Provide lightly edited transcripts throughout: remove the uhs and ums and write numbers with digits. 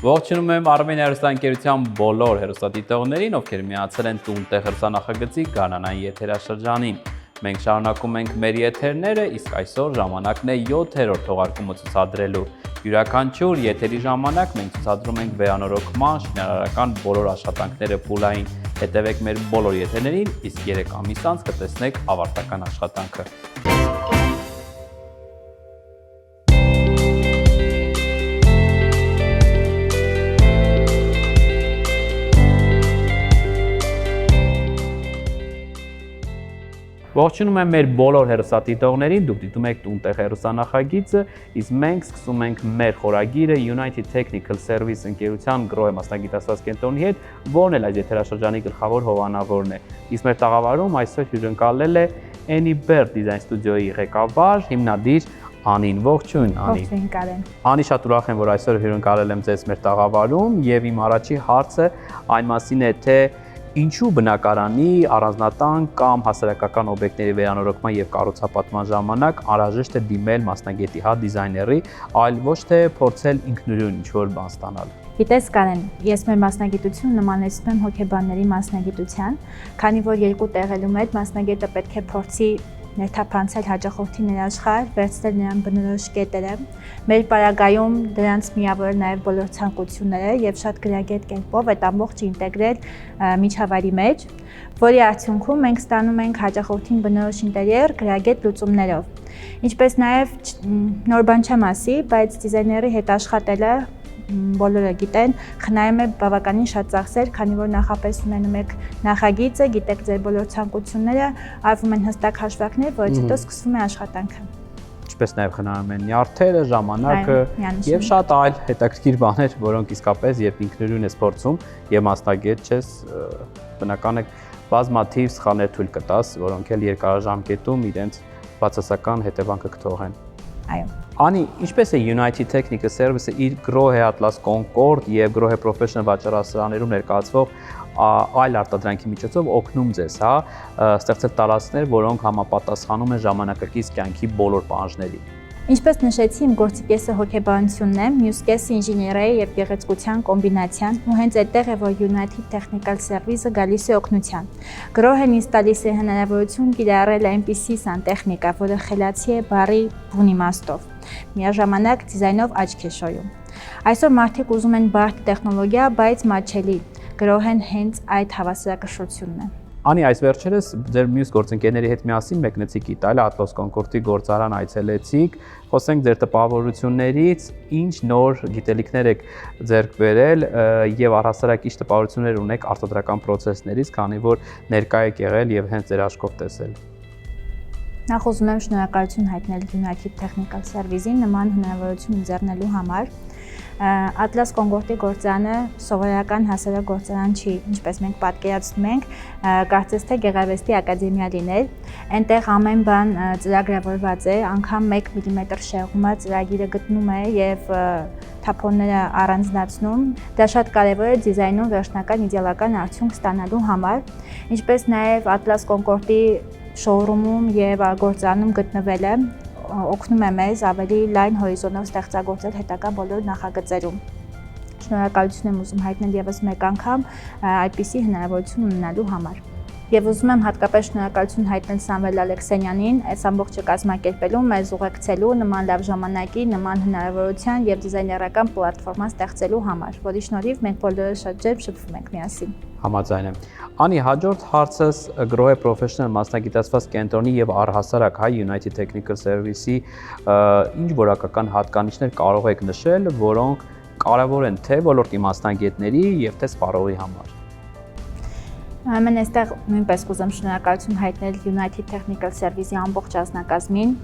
Ողջունում եմ Արմեն հեռուստաընկերության բոլոր հեռուստադիտողներին, ովքեր միացել են «Տուն-տեղ» հեռուստանախագծի գարնանային եթերաշրջանին։ Մենք շարունակում ենք մեր եթերները, իսկ այսօր ժամանակն է 7-րդ թողարկումը ցուցադրելու։ Յուրաքանչյուր եթերի ժամանակ մենք ցուցադրում ենք վերանորոգման, շինարարական բոլոր աշխատանքները փուլային։ Հետևեք մեր բոլոր եթերներին, իսկ 3 ամիս անց կտեսնեք ավարտական աշխատանքը։ Ողջունում եմ մեր բոլոր հեռուստադիտողներին, դուք դիտում եք «Տուն-տեղ» հեռուստանախագիծը, իսկ մենք սկսում ենք մեր խորագիրը United Technical Service ընկերության GROHE մասնագիտացված կենտրոնի հետ, որն էլ այս եթերաշրջանի գլխավոր հովանավորն է։ Իսկ մեր տաղավարում այսօր հյուրընկալել է Any-Bird Design Studio-ի ղեկավար, հիմնադիր Անին։ Ողջույն, Անի։ Ողջույն, Կարեն։ Անի, շատ ուրախ եմ, որ այսօր հյուրընկալել եմ ձեզ մեր տաղավարում, եւ իմ առաջի հարցը այն մասին է, թե ինչու բնակարանի, առանձնատան կամ հասարակական օբյեկտների վերանորոգման եւ կառուցապատման ժամանակ անհրաժեշտ է դիմել մասնագետի, դիզայների, այլ ոչ թե փորձել ինքնուրույն ինչ-որ բան ստանալ։ Գիտես, Կարեն, ես մեր մասնագիտությունը նմանեցնում եմ հոգեբանների մասնագիտության, քանի որ երկու տեղելում այդ մասնագետը պետք է փորձի ներթափանցել հաճախորդի ներաշխարհ, վերցնել նրան բնորոշ կետերը, մեր պարագայում դրանց միավորել նաև բոլոր ցանկությունները եւ շատ գրագետ կերպով այդ ամբողջը ինտեգրել միջավայրի մեջ, որի արդյունքում մենք ստանում ենք հաճախորդին բնորոշ ինտերիեր գրագետ լուծումներով։ Ինչպես նաև նոր բան չեմ ասի, բայց դիզայների հետ աշխատելը բոլորը գիտեն, խնայում է բավականին շատ ծախսեր, քանի որ նախապես ունենում եք նախագիծը, գիտեք ձեր բոլոր ցանկությունները, արվում են հստակ հաշվարկներ, որից հետո սկսվում է աշխատանքը։ Ինչպես նաև խնայում են նյարդերը, ժամանակը եւ շատ այլ հետաքրքիր բաներ, որոնք իսկապես երբ ինքնուրույն ես փորձում եւ մասնագետ ես, բնական է բազմաթիվ սխալներ թույլ կտաս, որոնք էլ երկարաժամկետում իրենց բացասական հետևանքը կթողեն։ Այո։ Անի, ինչպես է United Technical Service-ը իր GROHE Atlas Concord եւ GROHE Professional վաճառասրահներում ներկայացվող այլ արտադրանքի միջոցով օգնում ձեզ, ստեղծել տարածքներ, որոնք համապատասխանում են ժամանակակից կյանքի բոլոր պահանջներին։ Ինչպես նշեցի, իմ գործի կեսը հոգեբանությունն է, մյուս կեսը ինժեներիայի եւ գեղեցկության կոմբինացիան, ու հենց այդտեղ է, որ United Technical Service-ը գալիս է օգնության։ GROHE-ն ինձ տալիս է հնարավորություն կիրառել այնպիսի սանտեխնիկա, որը խելացի է բառի բուն իմաստով, միաժամանակ դիզայնով աչք է շոյում։ Այսօր մարդիկ ուզում են բարդ տեխնոլոգիա, բայց մատչելի։ GROHE-ն հենց այդ հավասարակշռությունն է։ Անի, այս վերջերս ձեր մյուս գործընկերների հետ միասին մեկնեցիք Իտալիա, Atlas Concord-ի գործարան այցելեցիք, խոսենք ձեր տպավորություններից, ինչ նոր գիտելիքներ եք ձեռք բերել եւ առհասարակ ինչ տպավորություններ ունեք արտադրական process-ներից, քանի որ ներկա եք եղել եւ հենց ձեր աչքով տեսել։ Նախ ուզում եմ շնորհակալություն հայտնել United Technical Service-ին նման հնարավորություն ընձեռնելու համար։ Atlas Concord-ի գործարանը սովորական հասարակ գործարան չի, ինչպես մենք պատկերացնում ենք, կարծես թե Գեղարվեստի ակադեմիա լինել, այնտեղ ամեն բան ծրագրավորված է, անգամ 1 մմ շեղումը ծրագիրը գտնում է եւ թափոնները առանձնացնում, դա շատ կարևոր է դիզայնում վերջնական իդեալական արդյունք ստանալու համար, ինչպես նաեւ Atlas Concord-ի շոուրումում եւ գործարանում գտնվելը օգնում է մեզ ավելի լայն հորիզոնով ստեղծագործել հետագա բոլոր նախագծերում։ Շնորհակալություն եմ ուզում հայտնել եւս մեկ անգամ այդպիսի հնարավորություն ունենալու համար։ Եվ ուզում եմ հատկապես շնորհակալություն հայտնել Սամվել Ալեքսենյանին, այս ամբողջը կազմակերպելու, մեզ ուղեկցելու նման լավ ժամանակի, նման հնարավորության եւ դիզայներական պլատֆորմա ստեղծելու համար, որի շնորհիվ մենք բոլորը շատ ջերմ շփվում ենք միասին։ Համաձայն եմ։ Անի, հաջորդ հարցս GROHE Professional մասնագիտացված կենտրոնի եւ առհասարակ United Technical Service-ի ինչ որակական հատկանիշներ կարող եք նշել, որոնք կարևոր են թե ոլորտի մասնագետների եւ թե սպառողի համար։ Mən այստեղ նույնպես կուզեմ շնորհակալություն հայտնել United Technical Service-ի ամբողջ ազնագազմին,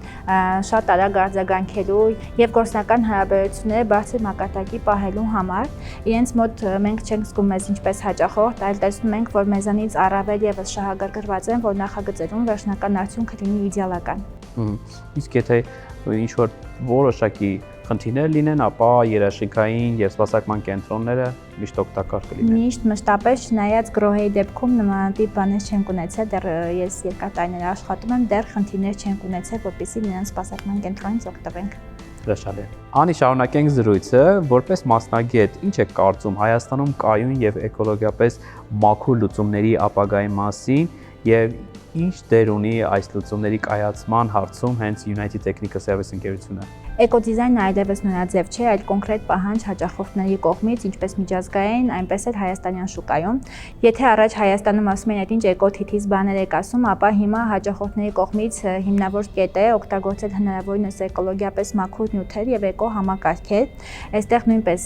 շատ արագ արձագանքելու եւ գործնական հարաբերությունները բարձր մակարդակի պահելու համար։ Իրենց մոտ մենք չենք զգում մեզ ինչպես հաճախորդ, այլ տեսնում ենք, որ մեզանից առավել եւս շահագրգռված են, որ նախագծերում վերջնական արդյունքը լինի իդեալական։ Իսկ եթե ինչ որ որոշակի խնդիրներ լինեն, ապա երաշխիքային եւ սպասարկման կենտրոնները միշտ օգտակար կլինեն։ Միշտ մշտապես, չնայած գրոհի դեպքում նմանատիպ բաներ չենք ունեցել, դեռ ես երկար տարիներ աշխատում եմ, դեռ խնդիրներ չենք ունեցել, որպեսզի նրանց սպասարկման կենտրոնից օգտվենք։ Հրաշալի։ Անի, շարունակենք զրույցը, որպես մասնագետ, ինչ եք կարծում Հայաստանում կայուն եւ էկոլոգիապես մաքուր լուծումների ապագայի մասին եւ ինչ դեր ունի այս լուծումների կայացման հարցում հենց United Technical Service ընկերությունը։ Էկոդիզայնը այլևս նորաձև չէ, այլ կոնկրետ պահանջ հաճախորդների կողմից, ինչպես միջազգային, այնպես էլ հայաստանյան շուկայում։ Եթե առաջ Հայաստանում ասում են, այդ ինչ էկոթիթիզ բաներ եք ասում, ապա հիմա հաճախորդների կողմից հիմնավոր կետ է օգտագործել հնարավորինս էկոլոգիապես մաքուր նյութեր եւ էկո համակարգեր։ Այստեղ նույնպես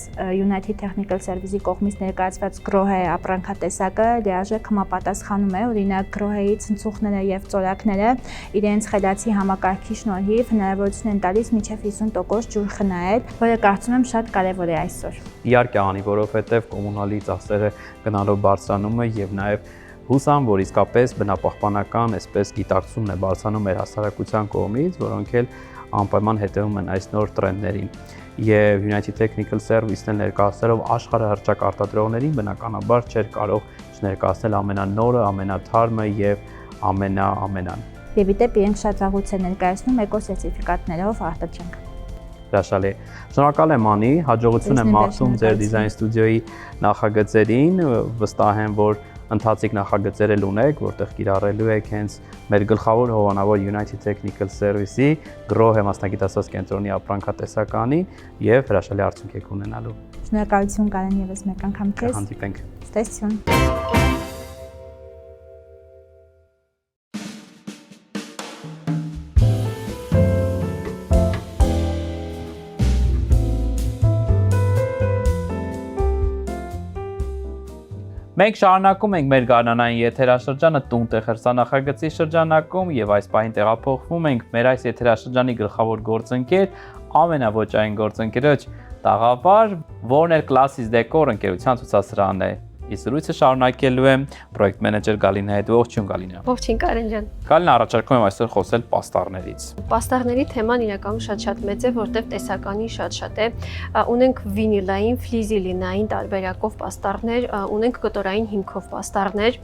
United Technical Service-ի կողմից ներկայացված գրոհե ապրանքատեսակը լիարժեք համապատասխանում է, օրինակ գրոհեի ցնցուղները եւ ծորակները իրենց խելացի համակարգի շնորհիվ հնարավորություն են տալիս մինչեւ 50% ջուր խնայել, որը կարծում եմ շատ կարևոր է այսօր։ Իհարկե անի, որովհետև կոմունալի ծախսերը գնալով բարձրանում է եւ նաեւ հուսամ, որ իսկապես բնապահպանական այսպես գիտակցումն է բարձրանում մեր հասարակության կողմից, որոնք էլ անպայման հետևում են այս նոր տրենդերին։ Եվ United Technical Service-ն էլ ներկայացնելով աշխարհահռչակ արտադրողներին բնականաբար չէր կարող չներկայացնել ամենանորը, ամենաթարմը եւ ամենան։ Եվ իդեպ իրենք շատ վաղուց են ներկայացնում էկոսերտիֆիկատներով արտադրենք։ Հրաշալի։ Շնորհակալ եմ Անի, հաջողություն եմ մաղթում ձեր դիզայն ստուդիոյի նախագծերին, վստահ եմ, որ ընթացիկ նախագծեր էլ ունեք, որտեղ կիրառելու եք հենց մեր գլխավոր հովանավոր United Technical Service-ի գրոհե մասնագիտացված կենտրոնի ապրանքատեսականի եւ հրաշալի արդյունք եք ունենալու։ Շնորհակալություն Կարեն եւս մեկ անգամ քեզ։ Հանդիպենք։ Ստեսություն։ Մենք շարունակում ենք մեր գարնանային եթերաշրջանը տուն տեղ հրցանախագծի շրջանակում եւ այս պահին տեղափոխվում ենք մեր այս եթերաշրջանի գլխավոր գործընկեր, ամենաոճային գործընկերոջ տաղավար, որն էլ Classis Decor ընկերության ցուցասրահն է։ Իսկ զրույցը շարունակելու եմ պրոյեկտ մենեջեր Գալինայի հետ։ Ողջույն Գալինա։ Ողջույն Կարեն ջան։ Գալինա, առաջարկում եմ այսօր խոսել պաստառներից։ Պաստառների թեման իրականում շատ մեծ է, որտեղ տեսականին շատ է։ Ունենք վինիլային, ֆլիզիլինային տարբերակով պաստառներ, ունենք կտորային հիմքով պաստառներ,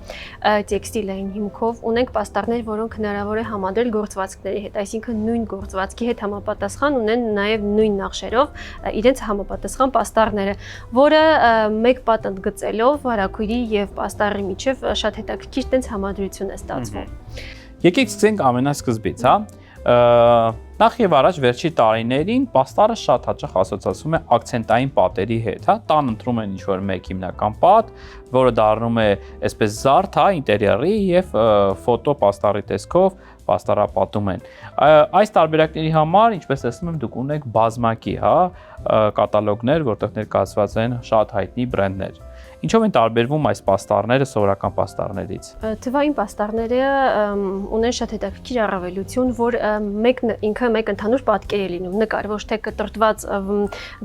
տեքստիլային հիմքով, ունենք պաստառներ, որոնք հնարավոր է համադրել գործվածքների հետ, այսինքն նույն գործվածքի հետ համապատասխան ունեն նաև նույն նախշերով իրենց համապատասխան պաստառները, որը մեկ պատանդ գծելով վարակույրի եւ պաստառի միջև շատ հետաքրքիր տենց համադրություն է ստացվում։ Եկեք սկսենք ամենասկզբից, հա։ Նախ եւ առաջ վերջի տարիներին պաստառը շատ հաճախ ասոցացվում է ակցենտային պատերի հետ, հա, տան ընտրում են ինչ-որ մեկ հիմնական պատ, որը դառնում է այսպես զարդ, հա, ինտերիերի եւ ֆոտո պաստառի տեսքով պաստառապատում են։ Այս տարբերակների համար, ինչպես տեսնում եմ, դուք ունեք բազմակի, հա, կատալոգներ, որտեղ ներկայացված են շատ հայտնի բրենդներ։ Ինչով են տարբերվում այս պաստառները սովորական պաստառներից։ Թվային պաստառները ունեն շատ հետաքրքիր առավելություն, որ ինքը մեկ ընդհանուր պատկեր է լինում, նկար, ոչ թե կտրտված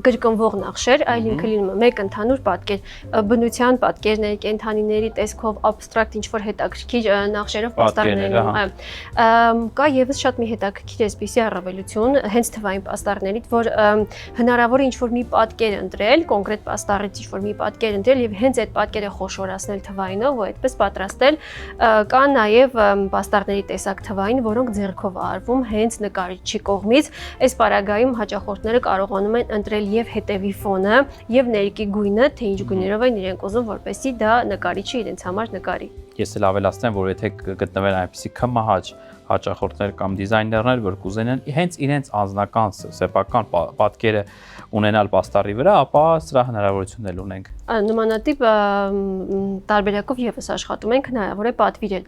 կրկնվող նախշեր, այլ ինքը լինում է մեկ ընդհանուր պատկեր, բնության պատկերներ, կենդանիների տեսքով, abstract ինչ-որ հետաքրքիր նախշերով պաստառներ են։ Կա եւս շատ մի հետաքրքիր այսպիսի առավելություն հենց թվային պաստառներից, որ հնարավոր է ինչ-որ մի պատկեր ընտրել, կոնկրետ պաստառից ինչ-որ մի պատկեր ընտրել եւ հենց այդ պատկերը խոշորացնել թվայինով ու այդպես պատրաստել։ Կա նաև պաստառների տեսակ թվային, որոնք ձեռքով արվում հենց նկարիչի կողմից։ Այս պարագայում հաճախորդները կարողանում են ընտրել եւ հետևի ֆոնը եւ ներկի գույնը, թե ինչ գույներով են իրենք ուզում, որպեսզի դա նկարիչը իրենց համար նկարի։ Ես էլ ավելացնեմ, որ եթե գտնվեն այնպիսի քմահաճ հաճախորդներ կամ դիզայներներ, որ կուզենան հենց իրենց անձնական սեփական պատկերը ունենալ պաստառի վրա, ապա սրա հնարավորությունն էլ ունենք։ Նմանատիպ տարբերակով եւս աշխատում ենք, հնարավոր է պատվիրել։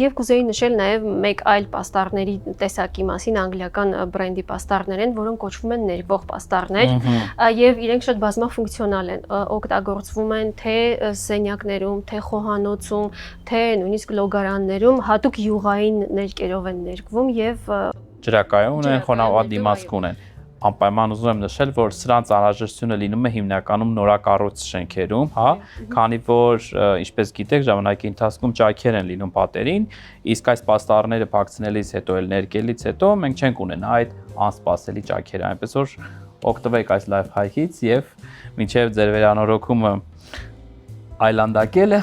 Եվ կուզեի նշել նաեւ մեկ այլ պաստառների տեսակի մասին, անգլիական բրենդի պաստառներ են, որոնք կոչվում են ներվող պաստառներ, եւ իրենք շատ բազմաֆունկցիոնալ են, օգտագործվում են թե սենյակներում, թե խոհանոցում, թե նույնիսկ լոգարաններում, հատուկ յուղային ներկերով են ներկվում եւ ջրակայուն են, խոնավառ դիմացք ունեն։ Անպայման ուզում եմ նշել, որ սրանց անհրաժեշտությունը լինում է հիմնականում նորակառույց շենքերում, հա, քանի որ ինչպես գիտեք, ժամանակի ընթացքում ճաքեր են լինում պատերին, իսկ այս պաստառները փակցնելիս հետո էլ ներկելից հետո մենք չենք ունենա այդ անսպասելի ճաքերը, այնպես որ օգտվեք այս լայֆ հայքից եւ մինչեւ ձեր վերանորոգումը այլանդակելը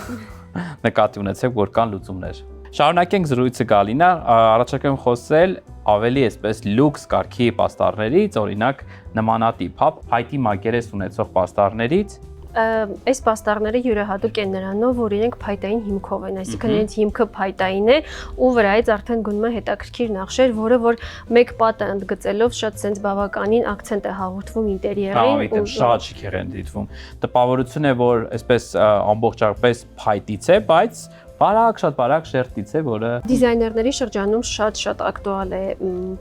նկատի ունեցեք, որ կան լուծումներ։ Շարունակենք զրույցը Գալինա, առաջարկեմ խոսել ավելի այսպես լյուքս կարգի պաստառներից, օրինակ նմանատիպ, հա, փայտի մակերես ունեցող պաստառներից։ Այս պաստառները յուրահատուկ են նրանով, որ իրենք փայտային հիմքով են, այսինքն իրենց հիմքը փայտային է ու վրայից արդեն գնում է հետաքրքիր նախշեր, որը որ մեկ պատը ընդգծելով շատ սենց բավականին ակցենտ է հաղորդվում ինտերիերին ու շատ շքեղ են դիտվում։ Տպավորություն է, որ այսպես ամբողջապես փայտից է, բայց շատ բարակ շերտից է, որը դիզայներների շրջանում շատ ակտուալ է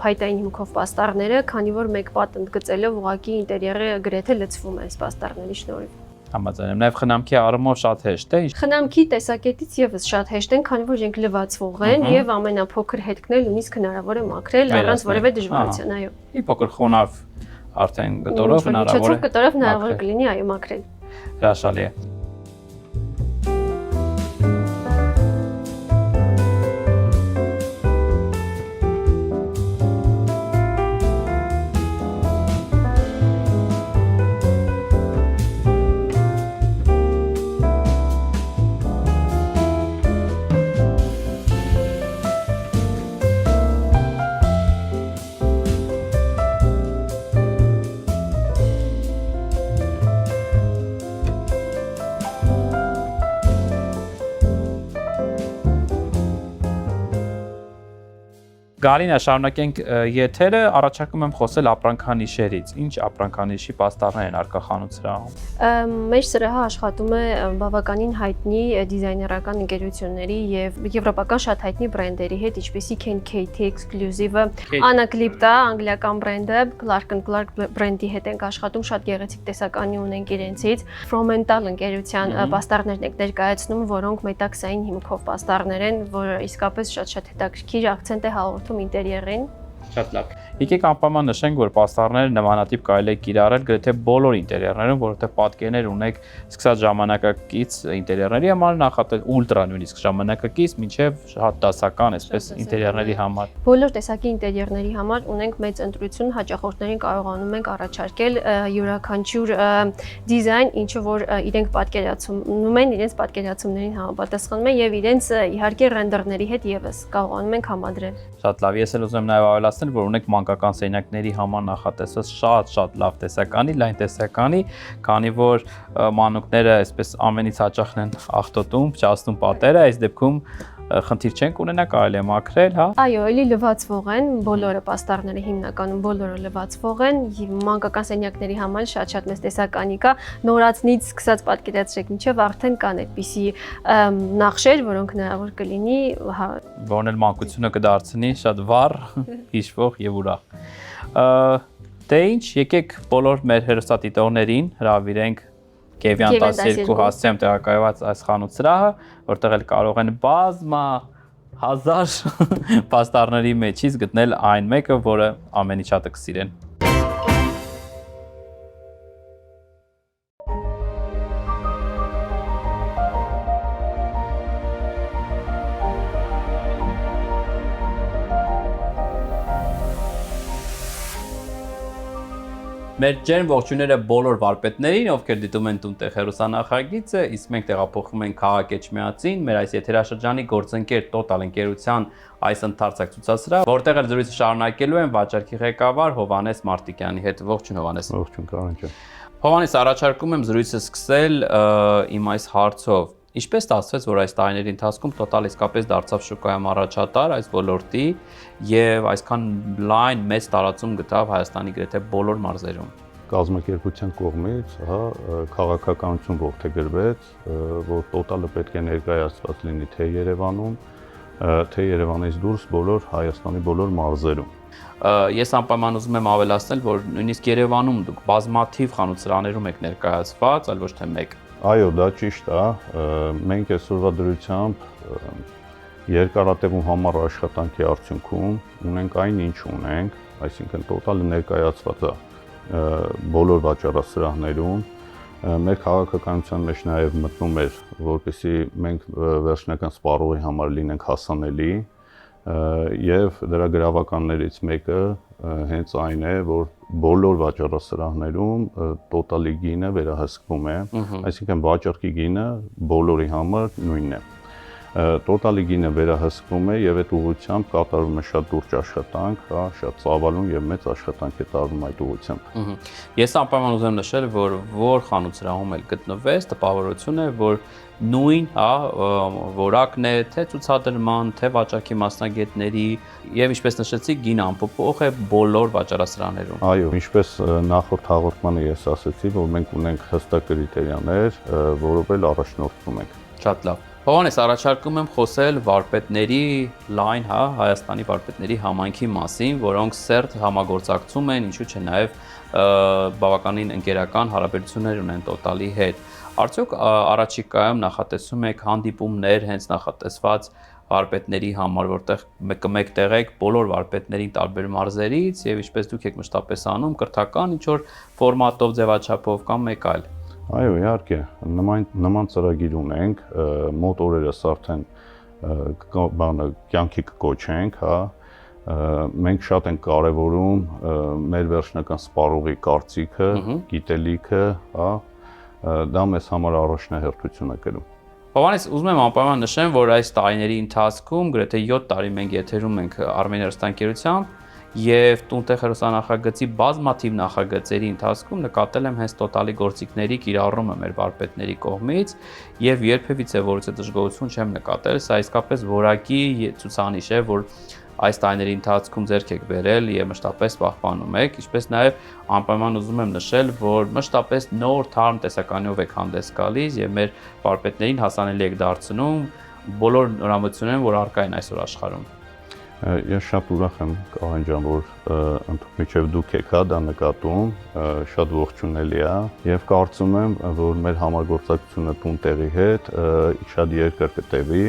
փայտային հիմքով պաստառները, քանի որ մեկ պատ ընդգծելով ուղղակի ինտերիերը գրեթե լցվում է այս պաստառների շնորհիվ։ Համաձայն եմ, նաև խնամքի առումով շատ հեշտ է։ Խնամքի տեսակետից եւս շատ հեշտ են, քանի որ իրենք լվացվող են եւ ամենափոքր հետքն էլ նույնիսկ հնարավոր է մաքրել առանց որևէ դժվարության, այո։ Մի փոքր խոնավ արդեն կտորով հնարավոր է։ Կտորով հնարավոր կլինի, այո, մաքրել։ Հրաշալի է։ Գալինա, շարունակենք եթերը, առաջարկում եմ խոսել ապրանքանիշերից։ Ինչ ապրանքանիշի պաստառներ են առկա խանութ սրահում։ Մեր սրահը աշխատում է բավականին հայտնի դիզայներական ընկերությունների եւ եվրոպական շատ հայտնի բրենդերի հետ, ինչպիսիք են KT Exclusive-ը, Anaclipta, անգլիական բրենդը, Clark & Clark բրենդի հետ ենք աշխատում, շատ գեղեցիկ տեսականի ունենք իրենցից։ Fromental ընկերության պաստառներն ենք ներկայացնում, որոնք մետաքսային հիմքով պաստառներ են, որը իսկապես շատ հետաքրքիր ակցենտ է հաղորդում ինտերիերին։ Շատ լավ։ Եկեք անպայման նշենք, որ պաստառները նմանատիպ կարելի է կիրառել գրեթե բոլոր ինտերիերներում, որովհետև պատկերներ ունեք սկսած ժամանակակից ինտերիերների համար, նախատեսել ուլտրա նույնիսկ ժամանակակից, մինչև շատ դասական, այսպես ինտերիերների համար։ Բոլոր տեսակի ինտերիերների համար ունենք մեծ ընտրություն, հաճախորդներին կարողանում ենք առաջարկել յուրաքանչյուր դիզայն, ինչը որ իրենք պատկերացնում են, իրենց պատկերացումներին համապատասխանում են եւ իրենց իհարկե ռենդերների հետ եւս կարողանում ենք համադրել։ Շատ լավ, ես էլ ուզում եմ նաեւ ավելացնել, որ ունենք մանկական սենյակների համար նախատեսված շատ լավ տեսականի, լայն տեսականի, քանի որ մանուկները այսպես ամենից հաճախն են աղտոտում, փչացնում պատերը, այս դեպքում խնդիր չենք ունենա, կարելի է մաքրել, հա։ Այո, էլի լվացվող են, բոլորը պաստառները հիմնականում բոլորը լվացվող են, մանկական սենյակների համար շատ մեծ տեսականի կա, նորածնից սկսած պատկերացրեք, մինչև արդեն կան այդպիսի նախշեր, որոնք հնարավոր կլինի, որն էլ մանկությունը կդարձնի շատ վառ, հիշվող եւ ուրախ։ Դե ինչ, եկեք բոլոր մեր հեռուստադիտողներին հրավիրենք Գևյան 12 հասցեում տեղակայված այս խանութ սրահը, որտեղ էլ կարող են բազմա հազար պաստառների մեջից գտնել այն մեկը, որը ամենից շատը կսիրեն։ Մեր ջերմ ողջույնները բոլոր վարպետներին, ովքեր դիտում են Տուն տեղ հեռուստանախագիծը, իսկ մենք տեղափոխվում ենք քաղաք Էջմիածին, մեր այս եթերաշրջանի գործընկեր Total ընկերության այս ընթերցակ ցուցասրահ, որտեղ էլ զրույցը շարունակելու են վաճառքի ղեկավար Հովհաննես Մարտիկյանի հետ։ Ողջույն Հովհաննես։ Ողջույն Կարեն ջան։ Հովհաննես, առաջարկում եմ զրույցը սկսել իմ այս հարցով։ Ինչպես ստացվեց, որ այս տարիների ընթացքում Total իսկապես դարձավ շուկայում առաջատար այս ոլորտի եւ այսքան լայն մեծ տարածում գտավ Հայաստանի գրեթե բոլոր մարզերում։ Կազմակերպության կողմից, քաղաքականություն ողջագրվեց, որ Total-ը պետք է ներկայացված լինի թե Երևանում, թե Երևանից դուրս բոլոր Հայաստանի բոլոր մարզերում։ Ես անպայման ուզում եմ ավելացնել, որ նույնիսկ Երևանում դուք բազմաթիվ խանութսրաներում եք ներկայացված, այլ ոչ թե մեկ։ Այո, դա ճիշտ է։ Մենք այսօրվա դրությամբ երկարատևում համար աշխատանքի արդյունքում ունենք այն, ինչ ունենք, այսինքն Total-ը ներկայացված է բոլոր վաճառասրահներում։ Մեր քաղաքականության մեջ նաև մտնում էր, որպեսզի մենք վերջնական սպառողի համար լինենք հասանելի, եւ դրա գրավականներից մեկը հենց այն է, որ բոլոր վաճառասրահներում Total-ի գինը վերահսկվում է, այսինքն վաճառքի գինը բոլորի համար նույնն է։ Total-ի գինը վերահսկվում է եւ այդ ուղղությամբ կատարվում է շատ լուրջ աշխատանք, շատ ծավալուն եւ մեծ աշխատանք է տարվում այդ ուղղությամբ։ Ես անպայման ուզում նշել, որ խանութսրահում էլ գտնվեց, տպավորություն է, որ նույն, որակն է թե ցուցադրման, թե վաճառքի մասնագետների եւ ինչպես նշեցի, գինը ամփոփող է բոլոր վաճառասրահներում։ Այո, ինչպես նախորդ հաղորդմանը ես ասացի, որ մենք ունենք հստակ կրիտերիաներ, որով էլ առաջնորդվում ենք։ Շատ լավ։ Հովհաննես, առաջարկում եմ խոսել վարպետների լայն, Հայաստանի վարպետների համայնքի մասին, որոնք սերտ համագործակցում են, ինչու՞ չէ նաև բավականին ընկերական հարաբերություններ ունեն Total-ի հետ։ Արդյոք առաջիկայում նախատեսում եք հանդիպումներ հենց նախատեսված վարպետների համար, որտեղ կմեկտեղեք բոլոր վարպետներին տարբեր մարզերից եւ ինչպես դուք եք մշտապես անում, կրթական ինչ-որ ֆորմատով, ձևաչափով կամ մեկ այլ։ Այո, իհարկե, նման ծրագիր ունենք, մոտ օրերս արդեն կյանքի կկոչենք, մենք շատ ենք կարևորում մեր վերջնական սպառողի կարծիքը, գիտելիքը, դա մեզ համար առաջնահերթություն է կրում։ Հովհաննես, ուզում եմ անպայման նշեմ, որ այս տարիների ընթացքում գրեթե 7 տարի մենք եթերում ենք Armen հեռուստաընկերությամբ եւ Տունտեղ հեռուստանախագծի բազմաթիվ նախագծերի ընթացքում նկատել եմ հենց Total-ի գործիքների կիրառումը մեր վարպետների կողմից եւ երբևիցե որևէ դժգոհություն չեմ նկատել, սա իսկապես որակի ցուցանիշ է, որ այս տարիների ընթացքում ձեռք եք բերել եւ մշտապես պահպանում եք, ինչպես նաեւ անպայման ուզում եմ նշել, որ մշտապես նոր թարմ տեսականիով եք հանդես գալիս եւ մեր վարպետներին հասանելի եք դարձնում բոլոր նորամուծությունները, որ առկա են այսօր աշխարհում։ Ես շատ ուրախ եմ, Կահան ջան, որ մինչև դուք եք դա նկատում, շատ ողջունելի է եւ կարծում եմ, որ մեր համագործակցությունը Տունտեղի հետ շատ երկար կտևի։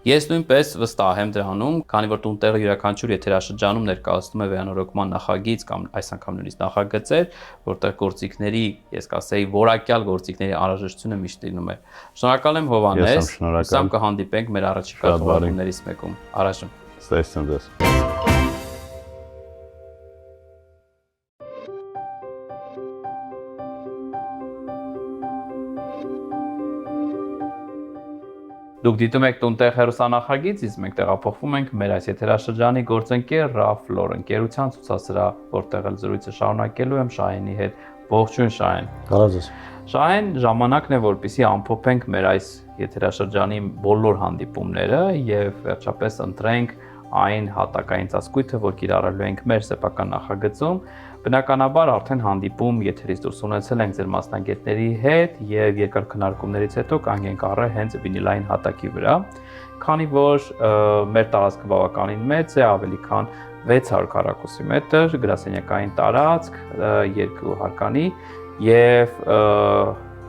Ես նույնպես վստահ եմ դրանում, քանի որ Տունտեղը յուրաքանչյուր եթերաշրջանում ներկայացնում է վերանորոգման նախագիծ կամ այս անգամ նույնիսկ նախագծեր, որտեղ գործիքների, ես կասեի, որակյալ գործիքների անհրաժեշտությունը միշտ լինում է։ Շնորհակալ եմ Հովհաննես, հուսամ կհանդիպենք մեր առաջիկա թողարկումներից մեկում։ Առաջ Ստեսն ձեզ։ Դուք դիտում եք Տունտեղ հեռուստանախագիծ, իսկ մենք տեղափոխվում ենք մեր այս եթերաշրջանի գործընկեր Raflor ընկերության ցուցասրահ, որտեղ էլ զրույցը շարունակելու եմ Շահենի հետ։ Ողջույն Շահեն։ Կարոտ ես։ Շահեն, ժամանակն է, որպեսզի ամփոփենք մեր այս եթերաշրջանի բոլոր հանդիպումները եւ վերջապես ընտրենք այն հատակային ծածկույթը, որ կիրառելու ենք մեր սեփական նախագծում։ Բնականաբար արդեն հանդիպում եթերից դուրս ունեցել ենք ձեր մասնագետների հետ եւ երկար քննարկումներից հետո կանգ ենք առել հենց վինիլային հատակի վրա, քանի որ մեր տարածքը բավականին մեծ է, ավելի քան 600 քառակուսի մետր, գրասենյակային տարածք, 2 հարկանի եւ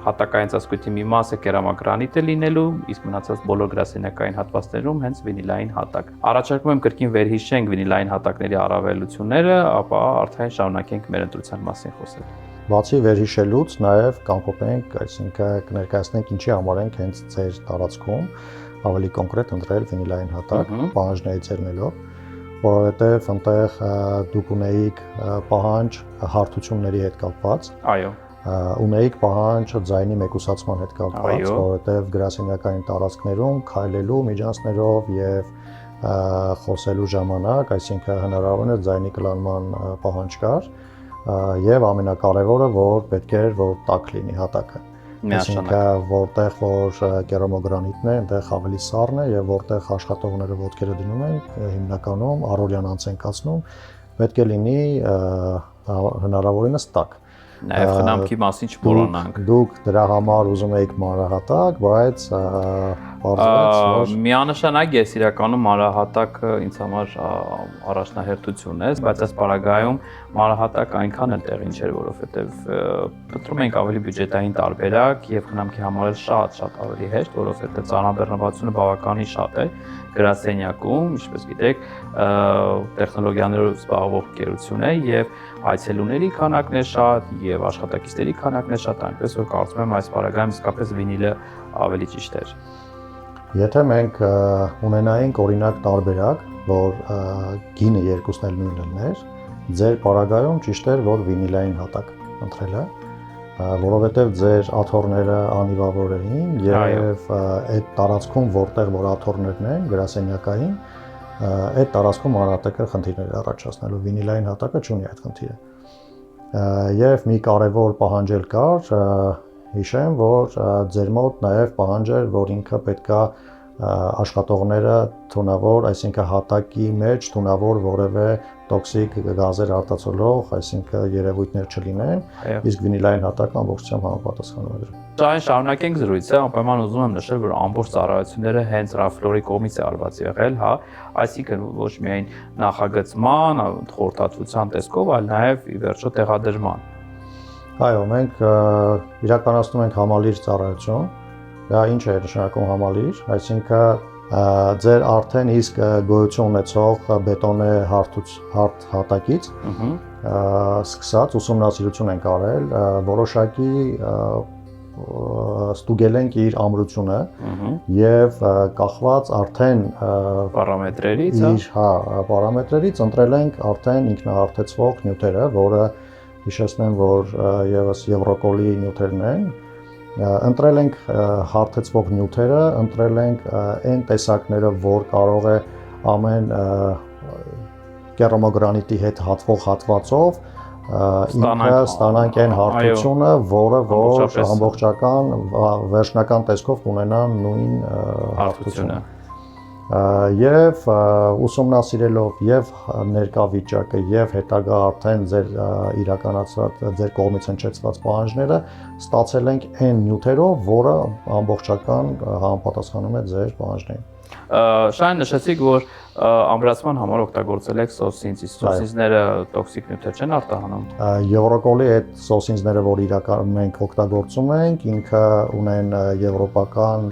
հատակային ծածկույթի մի մասը կերամագրանիտ է լինելու, իսկ մնացած բոլոր գրասենյակային հատվածներում հենց վինիլային հատակ։ Առաջարկում եմ կրկին վերհիշենք վինիլային հատակների առավելությունները, ապա արդեն շարունակենք մեր ընտրության մասին խոսել։ Բացի վերհիշելուց նաև կամփոփենք, այսինքն կներկայացնենք ինչի համար ենք հենց ձեր տարածքում ավելի կոնկրետ ընտրել վինիլային հատակ, պահանջներից ելնելով, որովհետև այնտեղ դուք ունեիք պահանջ հարթությունների հետ կապված։ Այո։ Ունեիք պահանջ ձայնի մեկուսացման հետ կապված, որովհետև գրասենյակային տարածքներում քայլելու միջանցքներով եւ խոսելու ժամանակ, այսինքն հնարավորինս ձայնի կլանման պահանջ կար եւ ամենակարևորը, որ պետք էր որ տաք լինի հատակը։ Այսինքն որտեղ որ կերամոգրանիտն է, այնտեղ ավելի սառն է եւ որտեղ աշխատողները ոտքերը դնում են, հիմնականում առօրյան անց են կացնում, պետք է լինի հնարավորինս տաք։ Նաև խնամքի մասին չմոռանանք։ Դուք դրա համար ուզում եք մանրահատակ, բայց բարձրացած որ միանշանակ ես իրականում մանրահատակը ինձ համար առաջնահերթություն է, բայց այս պարագայում մանրահատակը այնքան էլ տեղին չէր, որովհետև փնտրում ենք ավելի բյուջետային տարբերակ եւ խնամքի համար էլ շատ ավելի հեշտ, որովհետև ծանրաբեռնվածությունը բավականին շատ է գրասենյակում, ինչպես գիտեք, տեխնոլոգիաներով զբաղվող ընկերություն է եւ այցելուների քանակն է շատ եւ աշխատակիցների քանակն է շատ, այնպես որ կարծում եմ այս պարագայում իսկապես վինիլը ավելի ճիշտ էր։ Եթե մենք ունենայինք օրինակ տարբերակ, որ գինը երկուսն էլ նույնն էր, ձեր պարագայում ճիշտ էր, որ վինիլային հատակ ընտրելը, որովհետև ձեր աթոռները անիվավոր էին եւ այդ տարածքում, որտեղ որ աթոռներն են գրասենյակային, այդ տարածքում մանրահատակը խնդիրներ է առաջացնելու, վինիլային հատակը չունի այդ խնդիրը։ Եվ մի կարևոր պահանջ էլ կար, հիշեմ, որ ձեր մոտ նաև պահանջ էր, որ ինքը պետքա աշխատողները թունավոր, այսինքն հատակի մեջ թունավոր որևէ տոքսիկ գազեր արտացոլող, այսինքն երևույթներ չլինեն, իսկ վինիլային հատակը ամբողջությամբ համապատասխանում է դրան։ Այն շարունակենք զրույցը, անպայման ուզում եմ նշել, որ ամբողջ ծառայությունները հենց Raflor-ի կողմից է արված եղել, հա, այսինքն ոչ միայն նախագծման, խորհրդատվության տեսքով, այլ նաև ի վերջո տեղադրման։ Այո, մենք իրականացնում ենք համալիր ծառայություն։ Դա ինչ է նշանակում համալիր, այսինքն ձեր արդեն իսկ գոյություն ունեցող բետոնե հարթ հատակից սկսած ուսումնասիրություն ենք արել, որոշակի ստուգել ենք իր ամրությունը եւ կախված արդեն պարամետրերից, պարամետրերից ընտրել ենք արդեն ինքնահարթեցվող նյութերը, որը հիշեցնեմ, որ եւս Եվրոկոլի նյութերն են։ Ընտրել ենք հարթեցվող նյութերը, ընտրել ենք այն տեսակները, որ կարող է ամեն կերամոգրանիտի հետ հատվող հատվածով ինքը ստանանք այն հարթությունը, որը որ ամբողջական վերջնական տեսքով կունենա նույն հարթությունը։ Եվ ուսումնասիրելով եւ ներկա վիճակը եւ հետագա արդեն ձեր իրականացած ձեր կողմից հնչեցված պահանջները ստացել ենք այն նյութերով, որը ամբողջական համապատասխանում է ձեր պահանջներին։ Շան նշեցիք, որ ամրացման համար օգտագործել եք սոսինձ, իսկ սոսինձները տոքսիկ նյութեր չեն արտահանում։ Եվրոկոլի այդ սոսինձները, որ իրականում մենք օգտագործում ենք, ինքը ունեն եվրոպական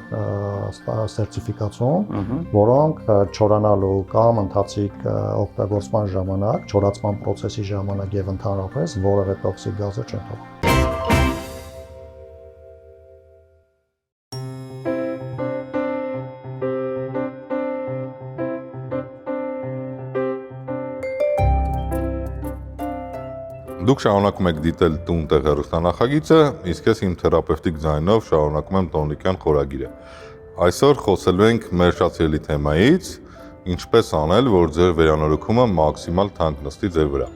սերտիֆիկացիոն, որոնք չորանալու կամ ընթացիկ օգտագործման ժամանակ, չորացման process-ի ժամանակ եւ ընդհանրապես որևէ տոքսիկ գազը չեն թողնում։ Դուք շարունակում եք դիտել տուն տեղ հեռուստանախագիծը, իսկ ես իմ թերապևտիկ ձայնով շարունակում եմ տոնիկյան խորագիրը։ Այսօր խոսելու ենք մեր շատ սիրելի թեմայից, ինչպես անել, որ ձեր վերանորոգումը մաքսիմալ թանկ նստի ձեր վրա։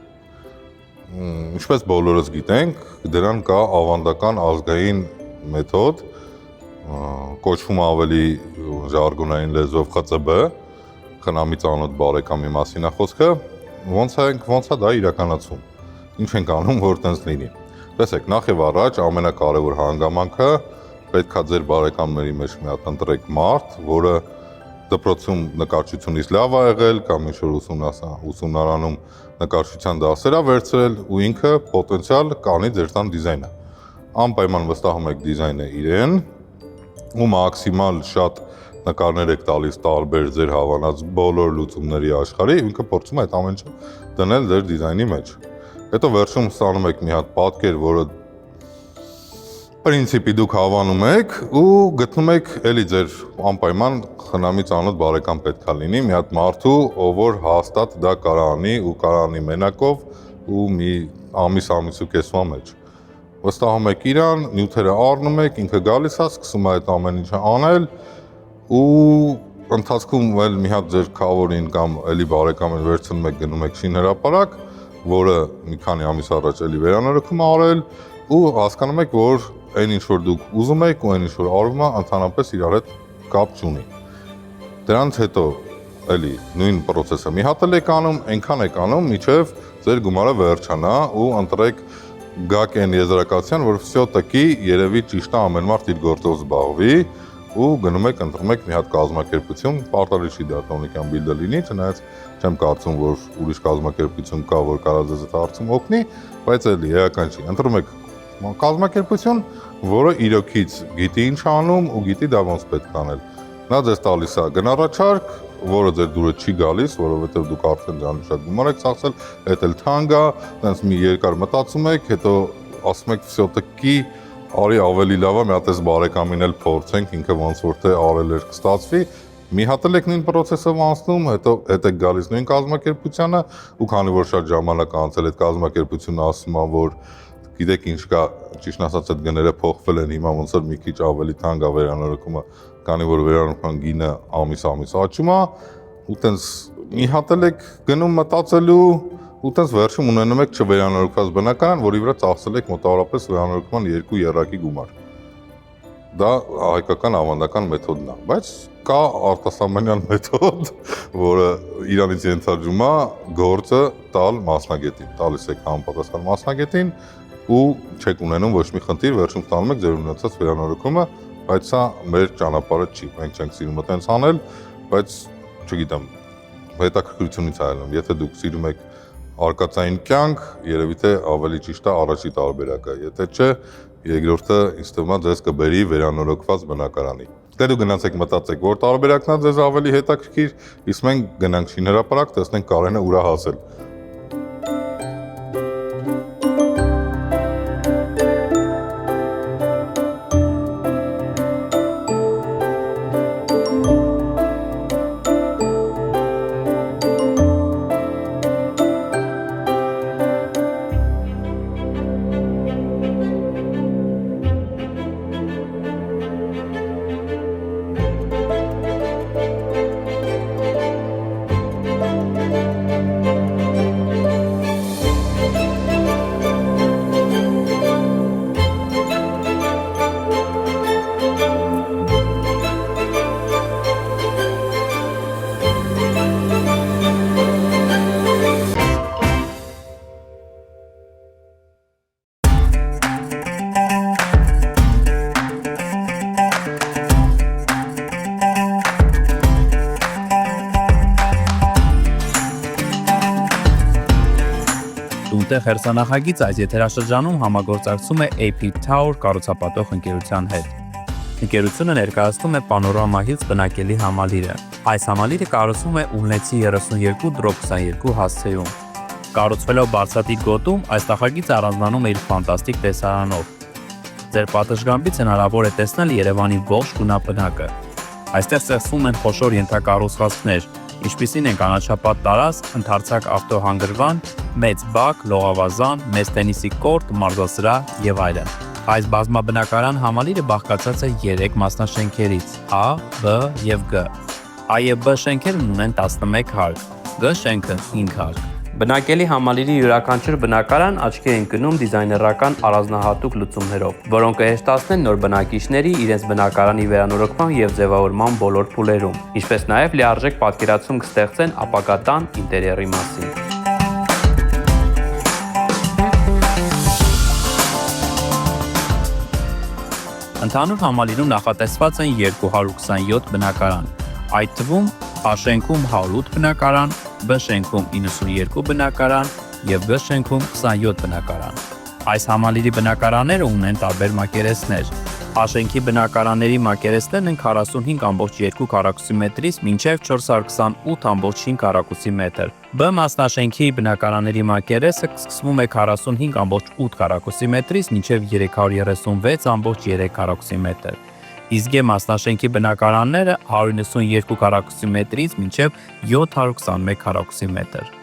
Ինչպես բոլորս գիտենք, դրան կա ավանդական ազգային մեթոդ, կոչվում ավելի ժարգոնային լեզվով ԽԾԲ, խնամի ծանոթ բարեկամի մասին է խոսքը, ոնց է դա իրականացվում։ Ինչ ենք անում, որ տենց լինի։ Տեսեք, նախ եւ առաջ ամենակարևոր հանգամանքը պետքա ձեր բարեկամների մեջ մի հատ ընտրեք մարդ, որը դպրոցում նկարչությունից լավ է եղել կամ ինչ-որ ուսումնարանում նկարչության դասեր է վերցրել ու ինքը պոտենցիալ կանի ձեր տան դիզայնը։ Անպայման վստահում եք դիզայնը իրեն ու մաքսիմալ շատ նկարներ եք տալիս տարբեր ձեր հավանած բոլոր լուծումների աշխարհի, ինքը փորձում է այդ ամեն ինչը դնել ձեր դիզայնի մեջ։ Հետո վերջում ստանում եք մի հատ պատկեր, որը պրինցիպի դուք հավանում եք ու գտնում եք էլի ձեր անպայման խնամի ծանոթ բարեկամ պետքա լինի, մի հատ մարդու, ով որ հաստատ դա կարա անի ու կարա անի մենակով ու մի ամիս ու կեսվա մեջ։ Վստահում եք իրան, նյութերը առնում եք, ինքը գալիս է, սկսում է այդ ամեն ինչը անել ու ընթացքում էլ մի հատ ձեր քավորին կամ էլի բարեկամին վերցնում եք, գնում եք շինհրապարակ, որը մի քանի ամիս առաջ էլի վերանորոգում արել ու հասկանում եք, որ այն ինչ որ դուք ուզում եք ու այն ինչ որ արվում է ընդհանրապես իրար հետ կապ չունի։ Դրանց հետո էլի նույն process-ը մի հատ եք անում, այնքան եք անում, մինչև ձեր գումարը վերջանա ու ընտրեք գաք այն եզրակացության, որ վсё-таки երևի ճիշտ է ամեն մարդ իր գործով զբաղվի ու գնում եք ընտրում եք մի հատ կազմակերպություն, պարտադիր չի դա տոնիկյան բիլդը լինի, չնայած չեմ կարծում, որ ուրիշ կազմակերպություն կա, որ կարող ձեզ այդ հարցում օգնի, բայց էլի էական չի։ Ընտրում եք կազմակերպություն, որը իրոքից գիտի ինչ անում ու գիտի դա ոնց պետք է անել։ Նա ձեզ տալիս է գնառաչարք, որը ձեր դուրը չի գալիս, որովհետև դուք արդեն շատ գումար եք ծախսել, այդ էլ թանկ է, այնց մի երկար մտածում եք, հետո ասում եք վсё-таки արի ավելի լավ է, մի հատ էս բարեկամին էլ փորձենք, ինքը ոնց որ թե արել էր կստացվի, մի հատ եք նույն process-ով անցնում, հետո հետ եք գալիս նույն կազմակերպությանը, ու քանի որ շատ ժամանակ անցել այդ կազմակերպությունը ասում է, որ գիտեք ինչ կա, ճիշտ ասած այդ գները փոխվել են, հիմա ոնց որ մի քիչ ավելի թանկ է վերանորոգումը, քանի որ վերանորոգման գինը ամիս աճում է, ու տենց մի հատ եք գնում մտածելու ու տենց վերջում ունենում եք չվերանորոգված բնակարան, որի վրա ծախսել եք մոտավորապես վերանորոգման 2 եռակի գումար։ Դա հայկական ավանդական մեթոդն է, բայց կա արտասահմանյան մեթոդ, որը իրանից ենթադրում է գործը տալ մասնագետին, տալիս եք համապատասխան մասնագետին ու չեք ունենում ոչ մի խնդիր, վերջում ստանում եք ձեր ունեցած վերանորոգումը, բայց սա մեր ճանապարհը չի, մենք չենք սիրում այդպես անել, բայց չգիտեմ, հետաքրքրությունից այլն, եթե դուք սիրում եք արկածային կյանք, երևի թե ավելի ճիշտ է առաջի տարբերակը, եթե չէ, երկրորդը ինձ թվում է ձեզ կբերի վերանորոգված բնակարանի։ Դե դու գնացեք մտածեք, որ տարբերակն է ձեզ ավելի հետաքրքիր, իսկ մենք գնանք շինհրապարակ, տեսնենք Կարենը ուրա հասել։ Տունտեղ հերթանախագիծ այս եթերաշրջանում համագործակցում է AP Tower կառուցապատող ընկերության հետ։ Ընկերությունը ներկայացնում է Panorama Hills բնակելի համալիրը։ Այս համալիրը կառուցվում է Ուլնեցի 32/22 հասցեում։ Կառուցվելով բարձրատիպ գոտում, այս նախագիծը առանձնանում է իր ֆանտաստիկ տեսարանով։ Ձեր պատշգամբից հնարավոր է տեսնել Երևանի ողջ գունաբնակը։ Այստեղ ստեղծվում են խոշոր ենթակառուցվածքներ, ինչպիսին են կանաչապատ տարածք, ընդարձակ ավտոհանգրվան, մեծ բակ, լողավազան, մեծ տենիսի կորտ, մարզասրահ եւ այլն։ Այս բազմաբնակարան համալիրը բաղկացած է 3 մասնաշենքերից՝ A, B եւ G։ A եւ B շենքերն ունեն 11 հարկ, G շենքը 5 հարկ։ Բնակելի համալիրի յուրաքանչյուր բնակարան աչքի է ընկնում դիզայներական առանձնահատուկ լուծումներով, որոնք կհեշտացնեն նոր բնակիչների իրենց բնակարանի վերանորոգման եւ ձևավորման բոլոր փուլերում, ինչպես նաեւ լիարժեք պատկերացում կստեղծեն ապագա տան ինտերիերի մասին։ Ընդհանուր համալիրում նախատեսված են 227 բնակարան, այդ թվում A շենքում 108 բնակարան, B շենքում 92 բնակարան եւ G շենքում 27 բնակարան։ Այս համալիրի բնակարանները ունեն տարբեր մակերեսներ։ A շենքի բնակարանների մակերեսներն են 45.2 քառակուսիմետրից մինչև 428.5 քառակուսիմետր։ B մասնաշենքի բնակարանների մակերեսը սկսվում է 45.8 քառակուսիմետրից մինչև 336.3 քառակուսիմետր։ Իսկ G մասնաշենքի բնակարանները 192 քառակուսիմետրից մինչև 721 քառակուսիմետր։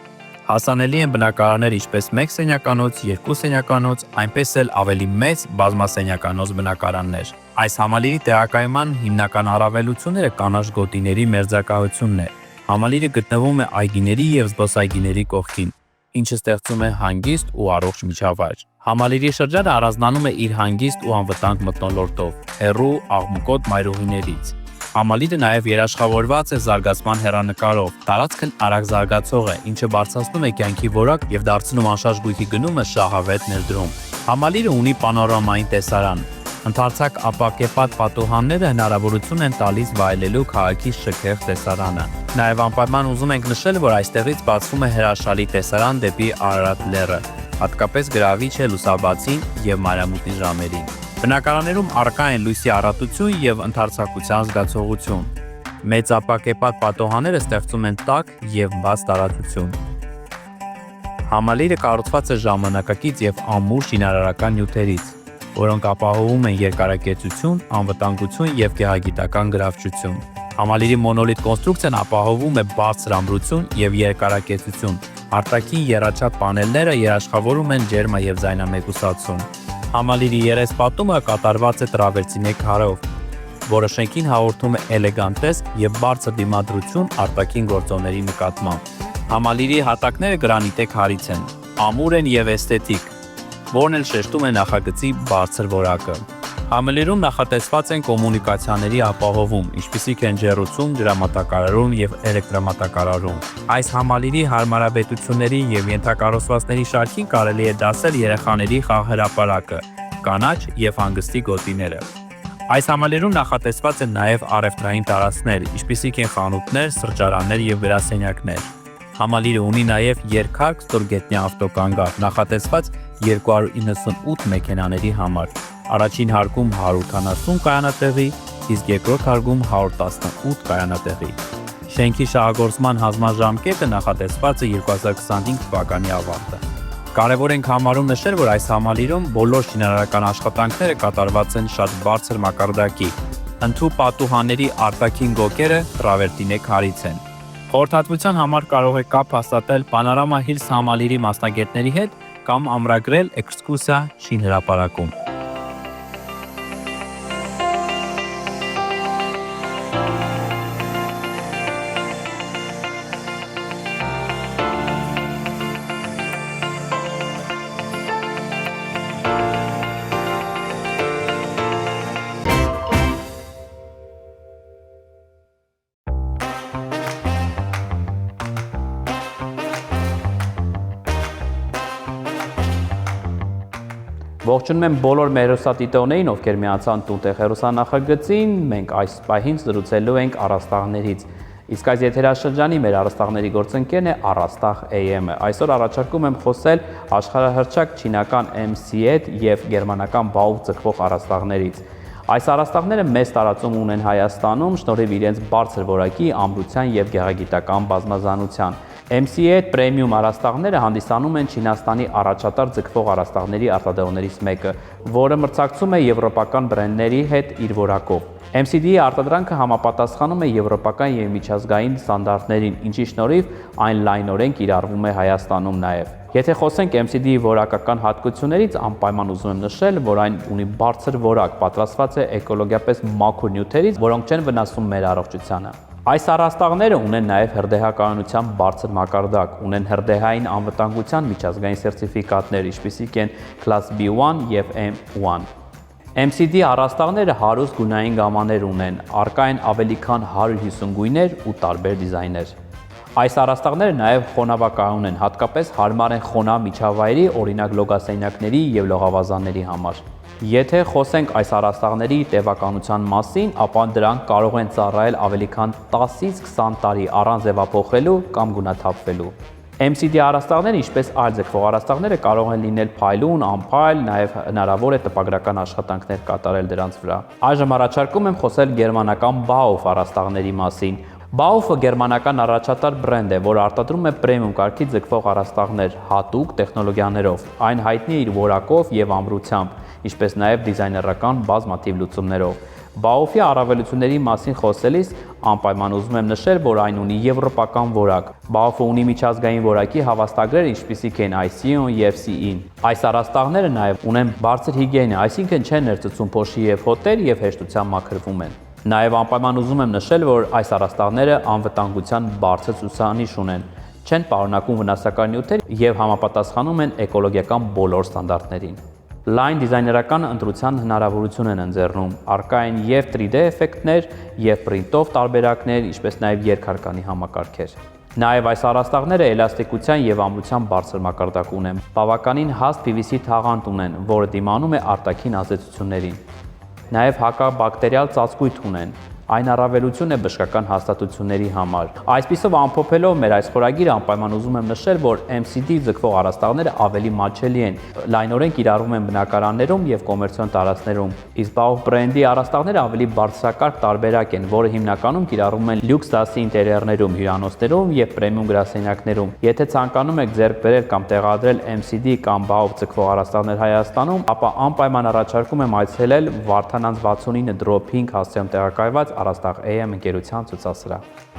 Հասանելի են բնակարաններ ինչպես 1 սենյականոց, 2 սենյականոց, այնպես էլ ավելի մեծ բազմասենյականոց բնակարաններ։ Այս համալիրի տեղակայման հիմնական առավելությունները կանաչ գոտիների մերձակայությունն է։ Համալիրը գտնվում է այգիների եւ զբոսայգիների կողքին, ինչը ստեղծում է հանգիստ ու առողջ միջավայր։ Համալիրի շրջանը առանձնանում է իր հանգիստ ու անվտանգ մթնոլորտով, հեռու աղմկոտ մայրուղիներից։ Համալիրը նաև երաշխավորված է զարգացման հեռանկարով։ Տարածքն արագ զարգացող է, ինչը բարձրացնում է կյանքի որակ եւ դարձնում անշարժ գույքի գնումը շահավետ ներդրում։ Համալիրը ունի պանորամային տեսարան։ Ընդարձակ ապակեպատ պատուհանները հնարավորություն են տալիս վայելելու քաղաքի շքեղ տեսարանը։ Նաև անպայման ուզում ենք նշել, որ այստեղից բացվում է հրաշալի տեսարան դեպի Արարատ լեռը, հատկապես գրավիչ է լուսաբացին եւ մանրամուտի ժամերին։ Բնակարաններում առկա են լույսի առատություն եւ ընդարձակության զգացողություն։ Մեծ ապակեպատ պատուհանները ստեղծում են տաք եւ բաց տարածություն։ Համալիրը կառուցված է ժամանակակից եւ ամուր շինարարական նյութերից, որոնք ապահովում են երկարակեցություն, անվտանգություն եւ գեղագիտական գրավչություն։ Համալիրի մոնոլիթ կոնստրուկցիան ապահովում է բարձր ամրություն եւ երկարակեցություն։ Արտաքին եռաչափ պանելները երաշխավորում են ջերմա եւ ձայնամեկուսացում։ Համալիրի երեսպատումը կատարված է տրավերտինե քարով, որը շենքին հաղորդում է էլեգանտեսկ եւ բարձր դիմադրություն արտաքին գործոնների նկատմամբ։ Համալիրի հատակները գրանիտե քարից են, ամուր են եւ էսթետիկ, որն էլ շեշտում է նախագծի բարձր որակը։ Համալիրում նախատեսված են կոմունիկացիաների ապահովում, ինչպիսիք են ջեռուցում, ջրամատակարարում եւ էլեկտրամատակարարում։ Այս համալիրի հարմարավետությունների եւ ենթակառուցվածքների շարքին կարելի է դասել երեխաների խաղահրապարակը, կանաչ եւ հանգստի գոտիները։ Այս համալիրում նախատեսված են նաեւ առևտրային տարածքներ, ինչպիսիք են խանութներ, սրճարաններ եւ գրասենյակներ։ Համալիրը ունի նաեւ երկհարկ ստորգետնյա ավտոկանգառ, նախատեսված 298 մեքենաների համար։ Առաջին հարկում 180 կայանատեղի, իսկ երկրորդ հարկում 118 կայանատեղի։ Շենքի շահագործման համաժամկետը նախատեսված է 2025 թվականի ավարտը։ Կարևոր ենք համարում նշել, որ այս համալիրում բոլոր շինարարական աշխատանքները կատարված են շատ բարձր մակարդակի։ Ընդհու պատուհանների արտաքին գոգերը տրավերտինե քարից են։ Խորհրդատվության համար կարող եք կապ հաստատել Panorama Hills համալիրի մասնագետների հետ կամ ամրագրել էքսկուրսիա շինհրապարակում։ Ողջունում եմ բոլոր մեր հեռուստադիտողներին, ովքեր միացան տունտեղ հեռուստանախագծին, մենք այս պահին զրուցելու ենք առաստաղներից։ Իսկ այս եթերաշրջանի մեր առաստաղների գործընկերն է Առաստաղ AM-ը։ Այսօր առաջարկում եմ խոսել աշխարհահռչակ չինական MC-ed եւ գերմանական Bauhaus ձգվող առաստաղներից։ Այս առաստաղները մեծ տարածում ունեն Հայաստանում, շնորհիվ իրենց բարձր որակի, ամրության եւ գեղագիտական բազմազանության։ MC-ed պրեմիում առաստաղները հանդիսանում են Չինաստանի առաջատար ձգվող առաստաղների արտադրողներից մեկը, որը մրցակցում է եվրոպական բրենդների հետ իր որակով։ MCD-ի արտադրանքը համապատասխանում է եվրոպական եւ միջազգային ստանդարտներին, ինչի շնորհիվ այն լայնորեն կիրառվում է Հայաստանում նաեւ։ Եթե խոսենք MCD-ի որակական հատկություններից, անպայման ուզում եմ նշել, որ այն ունի բարձր որակ, պատրաստված է էկոլոգիապես մաքուր նյութերից, որոնք չեն վնասում մեր առողջությանը։ Այս առաստաղները ունեն նաև հրդեհականության բարձր մակարդակ, ունեն հրդեհային անվտանգության միջազգային սերտիֆիկատներ, ինչպիսիք են Class B1 եւ M1։ MCD առաստաղները հարուստ գունային գամաներ ունեն, առկա են ավելի քան 150 գույներ ու տարբեր դիզայներ։ Այս առաստաղները նաև խոնավակաուն են, հատկապես հարմար են խոնավ միջավայրի, օրինակ լոգասենյակների եւ լողավազանների համար։ Եթե խոսենք այս առաստաղների տևականության մասին, ապա դրանք կարող են ծառայել ավելի քան 10-ից 20 տարի առանց ձևափոխելու կամ գունաթափվելու։ MCD առաստաղները, ինչպես այլ ձգվող առաստաղները, կարող են լինել փայլուն, անփայլ, նաև հնարավոր է տպագրական աշխատանքներ կատարել դրանց վրա։ Այժմ առաջարկում եմ խոսել գերմանական Bauhaus առաստաղների մասին։ Bauhaus-ը գերմանական առաջատար բրենդ է, որը արտադրում է պրեմիում կարգի ձգվող առաստաղներ հատուկ տեխնոլոգիաներով։ Այն հայտնի է իր որակով եւ ամրությամբ, ինչպես նաև դիզայներական բազմաթիվ լուծումներով։ Bauhaus-ի առավելությունների մասին խոսելիս անպայման ուզում եմ նշել, որ այն ունի եվրոպական որակ։ Bauhaus-ը ունի միջազգային որակի հավաստագրեր, ինչպիսիք են ISO եւ CE-ն։ Այս առաստաղները նաև ունեն բարձր հիգիենա, այսինքն չեն ներծծում փոշի եւ հոտեր եւ հեշտությամբ մաքրվում են։ Նաև անպայման ուզում եմ նշել, որ այս առաստաղները անվտանգության բարձր ցուցանիշ ունեն։ չեն պարունակում վնասակար նյութեր եւ համապատասխանում են էկոլոգիական բոլոր ստանդարտներին։ Լայն դիզայներական ընտրության հնարավորություն են ընձեռնում, առկա են եւ 3D էֆեկտներ, եւ պրինտով տարբերակներ, ինչպես նաեւ երկհարկանի համակարգեր։ Նաեւ այս առաստաղները էլաստիկության եւ ամրության բարձր մակարդակ ունեն։ Բավականին հաստ PVC թաղանթ ունեն, որը դիմանում է արտաքին ազդեցություններին։ Նաեւ հակաբակտերիալ ծածկույթ ունեն։ Այն առավելություն է բժշկական հաստատությունների համար։ Այսպիսով ամփոփելով մեր այս խորագիրը անպայման ուզում եմ նշել, որ MCD ձգվող առաստաղները ավելի մատչելի են, լայնորեն կիրառվում են բնակարաններում եւ կոմերցիոն տարածքներում։ Իսկ Bauer բրենդի առաստաղները ավելի բարձրակարգ տարբերակ են, որը հիմնականում կիրառվում են լյուքս դասի ինտերիերներում, հյուրանոցներում եւ պրեմիում գրասենյակներում։ Եթե ցանկանում եք ձեռք բերել կամ տեղադրել MCD կամ Bauer ձգվող առաստաղներ Հայաստանում, ապա անպայման առաջարկում եմ այցելել Վարդանանց 69 դրոպ 5 հասցեում տեղակայված Առաստաղ AM ընկերության ցուցասրահ։